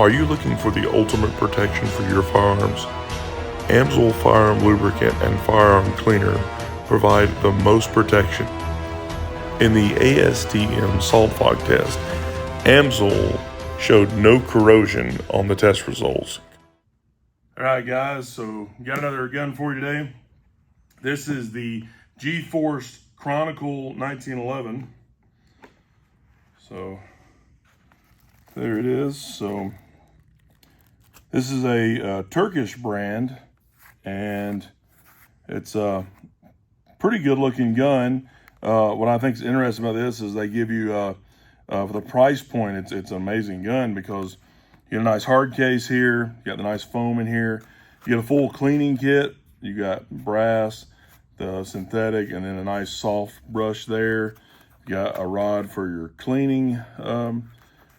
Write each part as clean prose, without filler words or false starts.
Are you looking for the ultimate protection for your firearms? AMSOIL Firearm Lubricant and Firearm Cleaner provide the most protection. In the ASTM salt fog test, AMSOIL showed no corrosion on the test results. All right, guys, so got another gun for you today. This is the GForce Chronicle 1911. So there it is. So this is a Turkish brand, and it's a pretty good looking gun. What I think is interesting about this is they give you, for the price point, it's an amazing gun because you get a nice hard case here, you got the nice foam in here, you get a full cleaning kit, you got brass, the synthetic, and then a nice soft brush there. You got a rod for your cleaning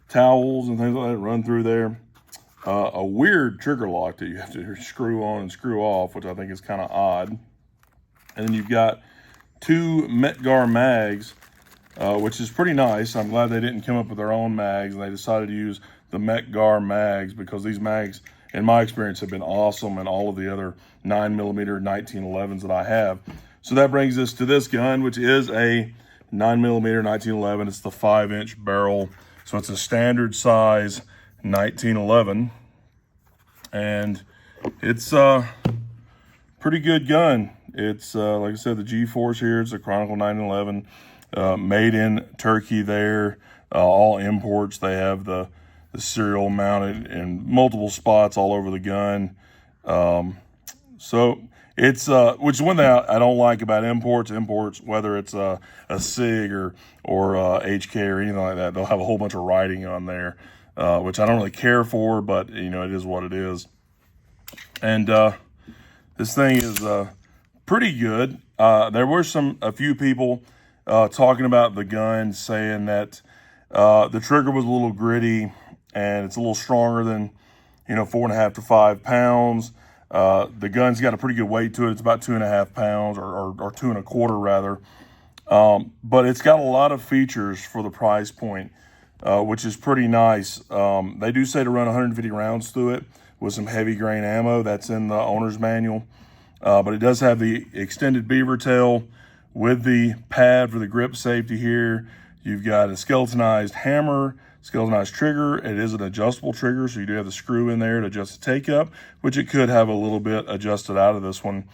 towels and things like that run through there. A weird trigger lock that you have to screw on and screw off, which I think is kind of odd. And then you've got two Metgar mags, which is pretty nice. I'm glad they didn't come up with their own mags and they decided to use the Metgar mags, because these mags, in my experience, have been awesome in all of the other 9mm 1911s that I have. So that brings us to this gun, which is a 9mm 1911. It's the 5-inch barrel. So it's a standard size 1911, and it's a pretty good gun. It's like I said, the GForce here. It's a Chronicle 911, made in Turkey there, all imports. They have the serial mounted in multiple spots all over the gun. So it's which is one thing I don't like about imports, whether it's a SIG or HK or anything like that, they'll have a whole bunch of writing on there, which I don't really care for, but you know, it is what it is. And this thing is pretty good. There were a few people talking about the gun, saying that the trigger was a little gritty and it's a little stronger than, 4.5 to 5 pounds. The gun's got a pretty good weight to it. It's about 2.5 pounds or 2.25 rather. But it's got a lot of features for the price point, which is pretty nice. They do say to run 150 rounds through it with some heavy grain ammo. That's in the owner's manual. But it does have the extended beaver tail with the pad for the grip safety here. You've got a skeletonized hammer, skeletonized trigger. It is an adjustable trigger, so you do have the screw in there to adjust the take up, which it could have a little bit adjusted out of this one.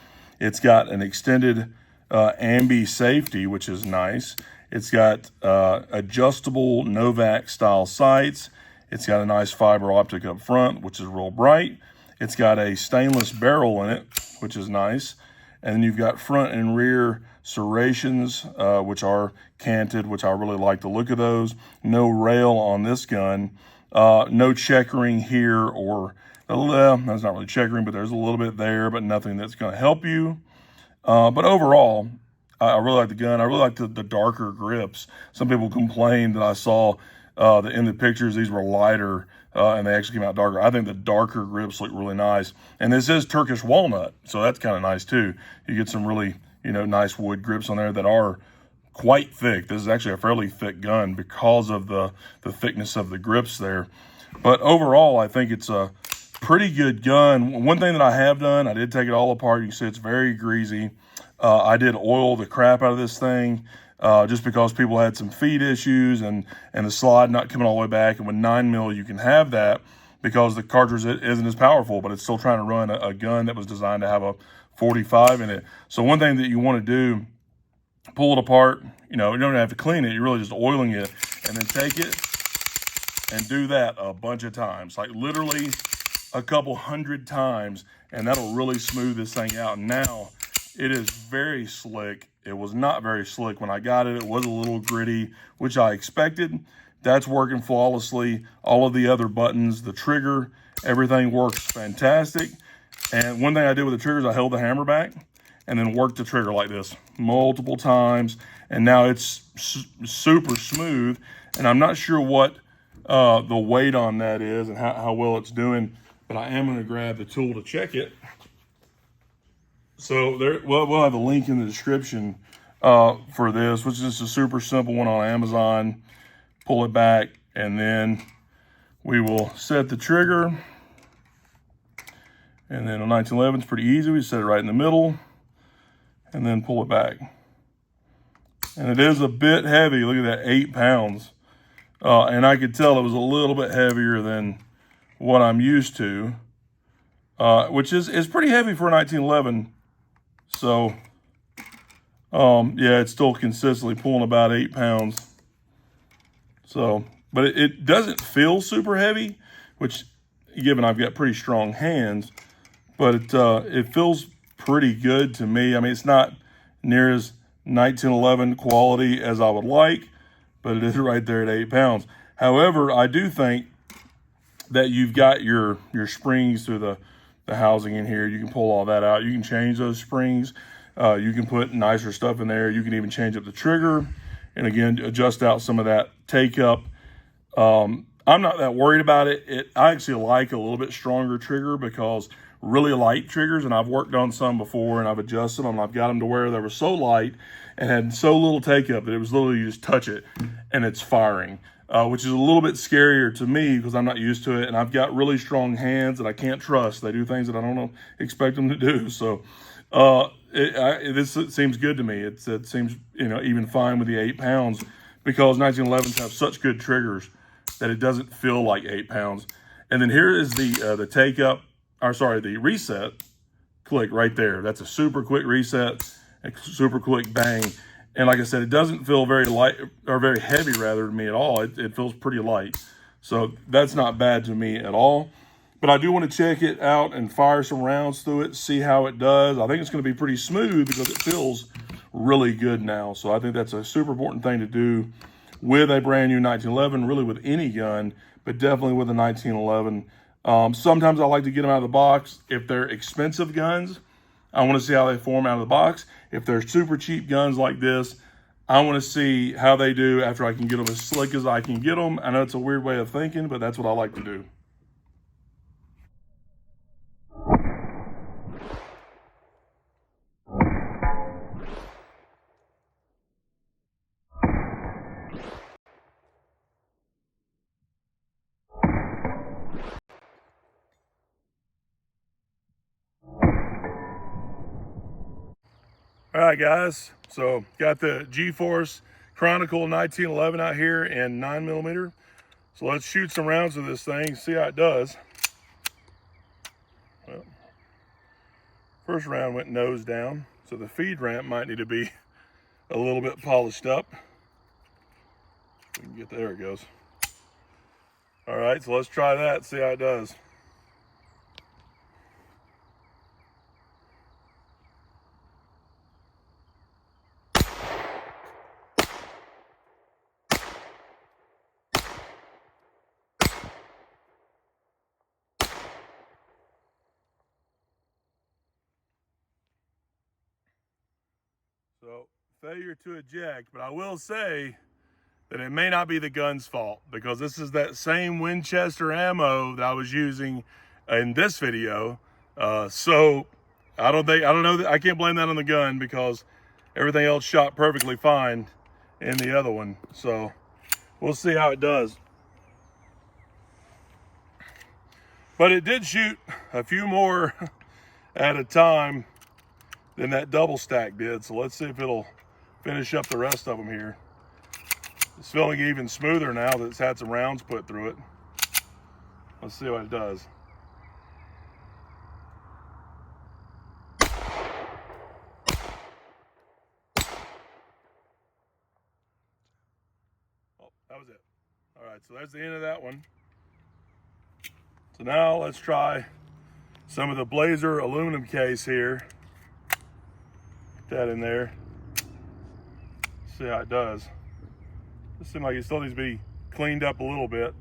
It's got an extended ambi safety, which is nice. It's got adjustable Novak style sights. It's got a nice fiber optic up front, which is real bright. It's got a stainless barrel in it, which is nice. And then you've got front and rear serrations, which are canted, which I really like the look of those. No rail on this gun. No checkering here, or that's not really checkering, but there's a little bit there, but nothing that's going to help you. But overall, I really like the gun. I really like the darker grips. Some people complained that I saw that in the pictures these were lighter and they actually came out darker. I think the darker grips look really nice. And this is Turkish walnut, so that's kind of nice too. You get some really, nice wood grips on there that are quite thick. This is actually a fairly thick gun because of the thickness of the grips there. But overall, I think it's a pretty good gun. One thing that I have done, I did take it all apart. You can see it's very greasy. I did oil the crap out of this thing just because people had some feed issues and the slide not coming all the way back. And with 9mm, you can have that because the cartridge isn't as powerful, but it's still trying to run a gun that was designed to have a 45 in it. So one thing that you want to do, pull it apart. You don't have to clean it. You're really just oiling it, and then take it and do that a bunch of times, like literally a couple hundred times, and that'll really smooth this thing out. Now it is very slick. It was not very slick when I got it. It was a little gritty, which I expected. That's working flawlessly. All of the other buttons, the trigger, everything works fantastic. And one thing I did with the trigger is I held the hammer back and then worked the trigger like this multiple times. And now it's super smooth. And I'm not sure what the weight on that is and how well it's doing, but I am going to grab the tool to check it. So we'll have a link in the description for this, which is just a super simple one on Amazon. Pull it back, and then we will set the trigger. And then on 1911, it's pretty easy. We set it right in the middle and then pull it back. And it is a bit heavy. Look at that, 8 pounds. And I could tell it was a little bit heavier than what I'm used to, which is pretty heavy for a 1911. So, yeah, it's still consistently pulling about 8 pounds. So, but it doesn't feel super heavy, which, given I've got pretty strong hands, but it feels pretty good to me. I mean, it's not near as 1911 quality as I would like, but it is right there at 8 pounds. However, I do think that you've got your springs through the housing in here. You can pull all that out. You can change those springs. You can put nicer stuff in there. You can even change up the trigger and, again, adjust out some of that take up. I'm not that worried about it. I actually like a little bit stronger trigger because really light triggers, and I've worked on some before and I've adjusted them. I've got them to where they were so light and had so little take up that it was literally you just touch it and it's firing, which is a little bit scarier to me because I'm not used to it. And I've got really strong hands that I can't trust. They do things that I don't expect them to do. So this seems good to me. It seems, even fine with the 8 pounds because 1911s have such good triggers that it doesn't feel like 8 pounds. And then here is the take up, the reset click right there. That's a super quick reset, a super quick bang. And like I said, it doesn't feel very light or very heavy rather to me at all. It feels pretty light. So that's not bad to me at all. But I do want to check it out and fire some rounds through it, see how it does. I think it's going to be pretty smooth because it feels really good now. So I think that's a super important thing to do with a brand new 1911, really with any gun, but definitely with a 1911. Sometimes I like to get them out of the box. If they're expensive guns, I want to see how they form out of the box. If they're super cheap guns like this, I want to see how they do after I can get them as slick as I can get them. I know it's a weird way of thinking, but that's what I like to do. All right, guys, so got the GForce Chronicle 1911 out here in 9mm. So let's shoot some rounds of this thing, see how it does. Well, first round went nose down, so the feed ramp might need to be a little bit polished up. We can get there, it goes. All right, so let's try that, see how it does. So, failure to eject, but I will say that it may not be the gun's fault because this is that same Winchester ammo that I was using in this video. So I don't know that I can't blame that on the gun because everything else shot perfectly fine in the other one. So we'll see how it does. But it did shoot a few more at a time than that double stack did. So let's see if it'll finish up the rest of them here. It's feeling even smoother now that it's had some rounds put through it. Let's see what it does. Oh, that was it. All right, so that's the end of that one. So now let's try some of the Blazer aluminum case here. Put that in there. See how it does. This seems like it still needs to be cleaned up a little bit.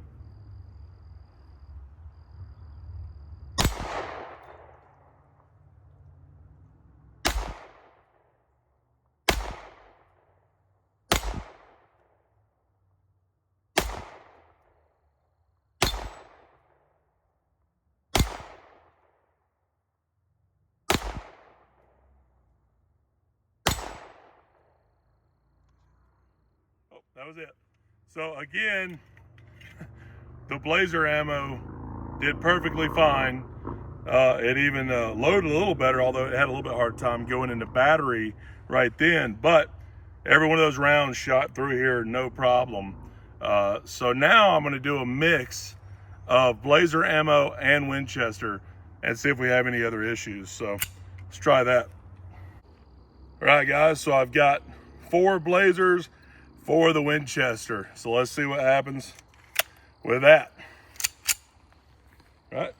Oh, that was it. So again, the Blazer ammo did perfectly fine. It even loaded a little better, although it had a little bit hard time going into battery right then. But every one of those rounds shot through here, no problem. So now I'm going to do a mix of Blazer ammo and Winchester and see if we have any other issues. So let's try that. All right, guys, so I've got 4 Blazers, 4 of the Winchester. So let's see what happens with that. All right.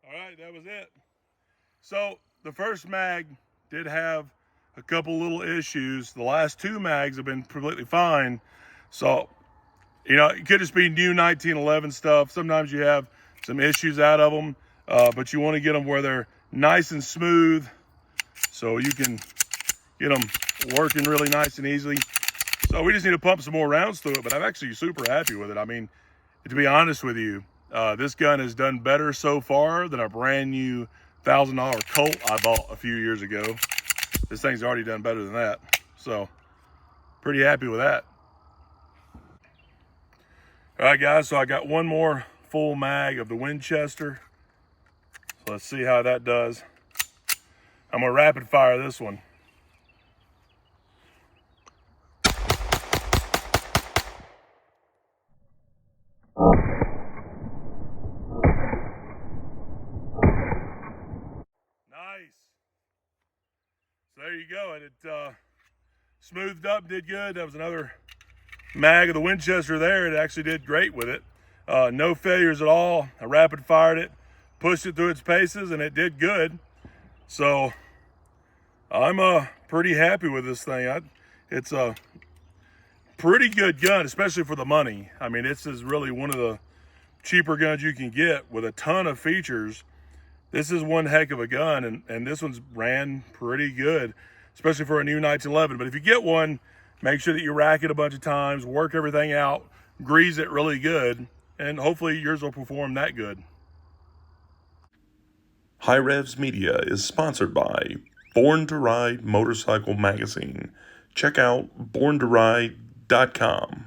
All right, that was it. So the first mag did have a couple little issues. The last 2 mags have been completely fine. So, you know, it could just be new 1911 stuff. Sometimes you have some issues out of them, but you want to get them where they're nice and smooth so you can get them working really nice and easily. So we just need to pump some more rounds through it, but I'm actually super happy with it. I mean, to be honest with you, this gun has done better so far than a brand new $1,000 Colt I bought a few years ago. This thing's already done better than that. So pretty happy with that. All right, guys, so I got one more full mag of the Winchester. So let's see how that does. I'm gonna rapid fire this one. Nice. So there you go. And it smoothed up, did good. That was another mag of the Winchester there. It actually did great with it. No failures at all. I rapid fired it, pushed it through its paces, and it did good. So I'm pretty happy with this thing. It's a pretty good gun, especially for the money. I mean, this is really one of the cheaper guns you can get with a ton of features. This is one heck of a gun, and this one's ran pretty good, especially for a new 1911. But if you get one, make sure that you rack it a bunch of times, work everything out, grease it really good, and hopefully yours will perform that good. HiRevz Media is sponsored by Born to Ride Motorcycle Magazine. Check out borntoride.com.